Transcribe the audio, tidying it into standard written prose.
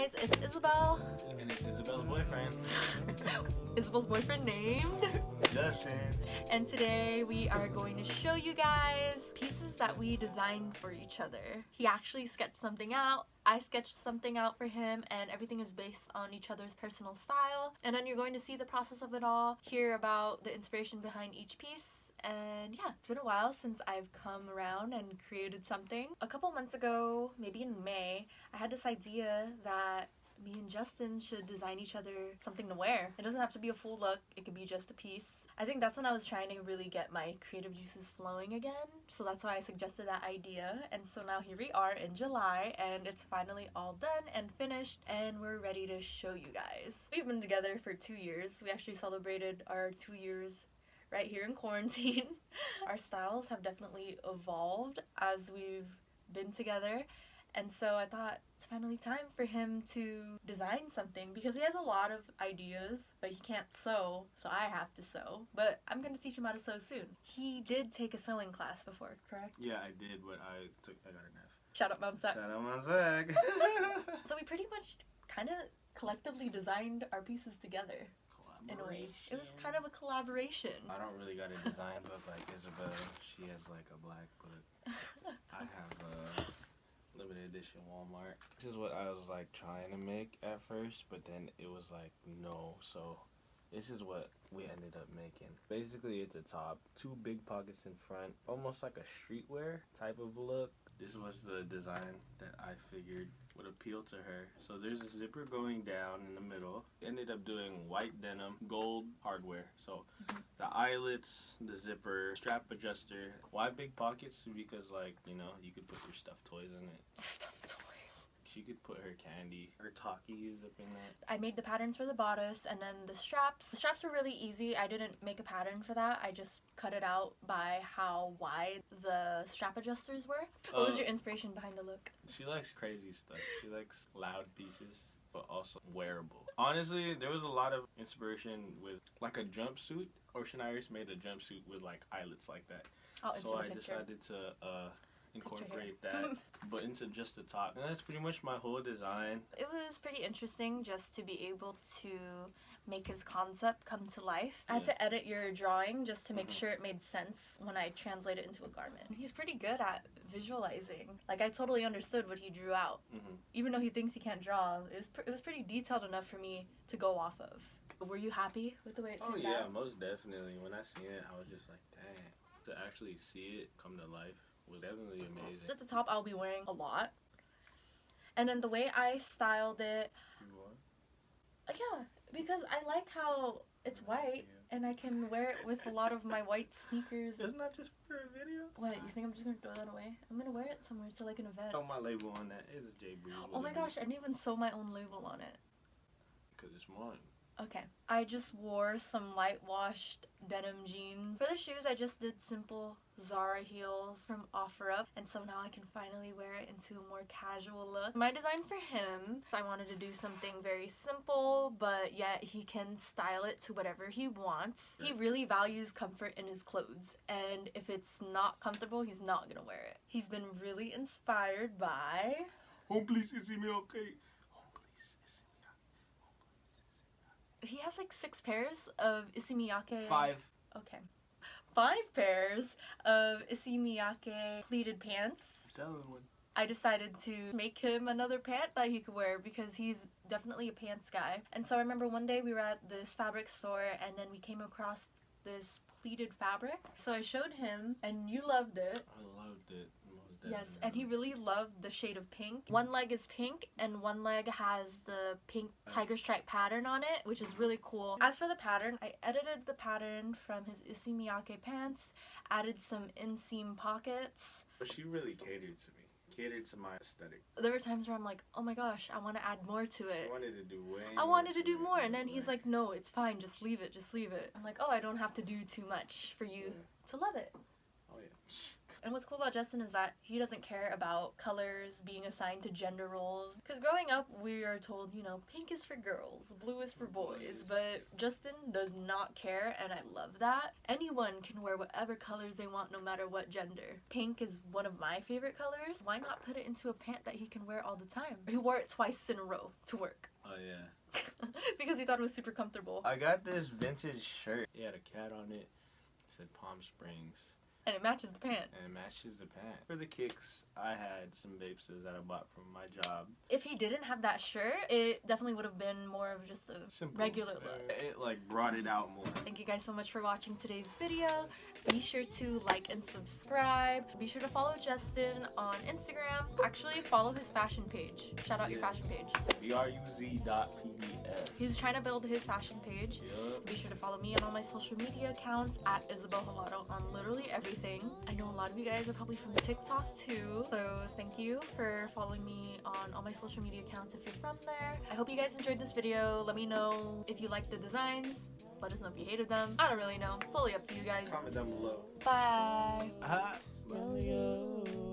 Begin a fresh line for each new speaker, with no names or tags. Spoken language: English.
guys, it's Isabel.
And it's Isabel's boyfriend.
Isabel's boyfriend named
Justin.
And today we are going to show you guys pieces that we designed for each other. He actually sketched something out, I sketched something out for him, and everything is based on each other's personal style. And then you're going to see the process of it all, hear about the inspiration behind each piece. And yeah, it's been a while since I've come around and created something. A couple months ago, maybe in May, I had this idea that me and Justin should design each other something to wear. It doesn't have to be a full look, it could be just a piece. I think that's when I was trying to really get my creative juices flowing again, so that's why I suggested that idea. And so now here we are in July, and it's finally all done and finished, and we're ready to show you guys. We've been together for 2 years. We actually celebrated our 2 years right here in quarantine. Our styles have definitely evolved as we've been together, and so I thought it's finally time for him to design something because he has a lot of ideas, but he can't sew, so I have to sew. But I'm gonna teach him how to sew soon. He did take a sewing class before, correct?
Yeah, I did, but I got an F.
Shout out Mount Sac.
Shout out Mount Sac.
So we pretty much kind of collectively designed our pieces together. In a way. It was kind of a collaboration.
I don't really got a design book like Isabel. She has like a black book. I have a limited edition Walmart. This is what I was like trying to make at first, but then it was like no. So this is what we ended up making. Basically, it's a top, 2 big pockets in front, almost like a streetwear type of look. This was the design that I figured would appeal to her. So there's a zipper going down in the middle. Ended up doing white denim, gold hardware. So the eyelets, the zipper, strap adjuster. Why big pockets? Because like, you know, you could put your stuffed toys in it.
Stuffed toys.
She could put her candy, her Takis up in that.
I made the patterns for the bodice, and then the straps. The straps were really easy. I didn't make a pattern for that. I just cut it out by how wide the strap adjusters were. What was your inspiration behind the look?
She likes crazy stuff. She likes loud pieces, but also wearable. Honestly, there was a lot of inspiration with like a jumpsuit. Ocean Iris made a jumpsuit with like eyelets like that. So I decided to incorporate that, but into just the top. And that's pretty much my whole design. It
was pretty interesting just to be able to make his concept come to life. I had to edit your drawing just to make sure it made sense when I translate it into a garment. He's pretty good at visualizing. Like, I totally understood what he drew out. Even though he thinks he can't draw, it was pretty detailed enough for me to go off of. Were you happy with the way it turned out?
Oh yeah, most definitely. When I seen it, I was just like, dang. To actually see it come to life was definitely amazing.
At the top, I'll be wearing a lot. And then the way I styled it...
You what?
Yeah, because I like how it's white, and I can wear it with a lot of my white sneakers.
It's not just for a video?
What, you think I'm just going to throw that away? I'm going to wear it somewhere to like an event.
Oh, my label on that is J. Breeze.
Oh my gosh, I didn't even sew my own label on it.
Because it's mine.
Okay, I just wore some light washed denim jeans. For the shoes, I just did simple Zara heels from OfferUp, and so now I can finally wear it into a more casual look. My design for him, I wanted to do something very simple, but yet he can style it to whatever he wants. He really values comfort in his clothes, and if it's not comfortable, he's not gonna wear it. He's been really inspired by...
Home please, is me okay?
He has like 6 pairs of Issey Miyake.
5.
Okay. 5 pairs of Issey Miyake pleated pants.
Selling one.
I decided to make him another pant that he could wear because he's definitely a pants guy. And so I remember one day we were at this fabric store, and then we came across this pleated fabric. So I showed him, and you loved it.
I loved it.
Yes, and he really loved the shade of pink. One leg is pink, and one leg has the pink tiger stripe pattern on it, which is really cool. As for the pattern, I edited the pattern from his Issey Miyake pants, added some inseam pockets.
But she really catered to me. Catered to my aesthetic.
There were times where I'm like, oh my gosh, I want to add more to it.
She wanted to do way
I wanted to do more, and then he's like, no, it's fine, just leave it, just leave it. I'm like, oh, I don't have to do too much for you to love it.
Oh yeah.
And what's cool about Justin is that he doesn't care about colors being assigned to gender roles. Because growing up, we are told, you know, pink is for girls, blue is for boys. But Justin does not care, and I love that. Anyone can wear whatever colors they want, no matter what gender. Pink is one of my favorite colors. Why not put it into a pant that he can wear all the time? He wore it twice in a row to work.
Oh yeah.
Because he thought it was super comfortable.
I got this vintage shirt. It had a cat on it. It said Palm Springs.
And it matches the pant.
And it matches the pant. For the kicks, I had some vapes that I bought from my job.
If he didn't have that shirt, it definitely would have been more of just a
Simple.
regular look.
It like brought it out more.
Thank you guys so much for watching today's video. Be sure to like and subscribe. Be sure to follow Justin on Instagram. Actually, follow his fashion page. Shout out your fashion page.
BRUZ.PDS.
He's trying to build his fashion page.
Yep.
Be sure to follow me on all my social media accounts at YSABEL HILADO on literally everything. I know a lot of you guys are probably from TikTok too, so thank you for following me on all my social media accounts if you're from there. I hope you guys enjoyed this video. Let me know if you liked the designs. Let us know if you hated them. I don't really know. It's totally up to you guys.
Comment down below.
Bye.
Yo.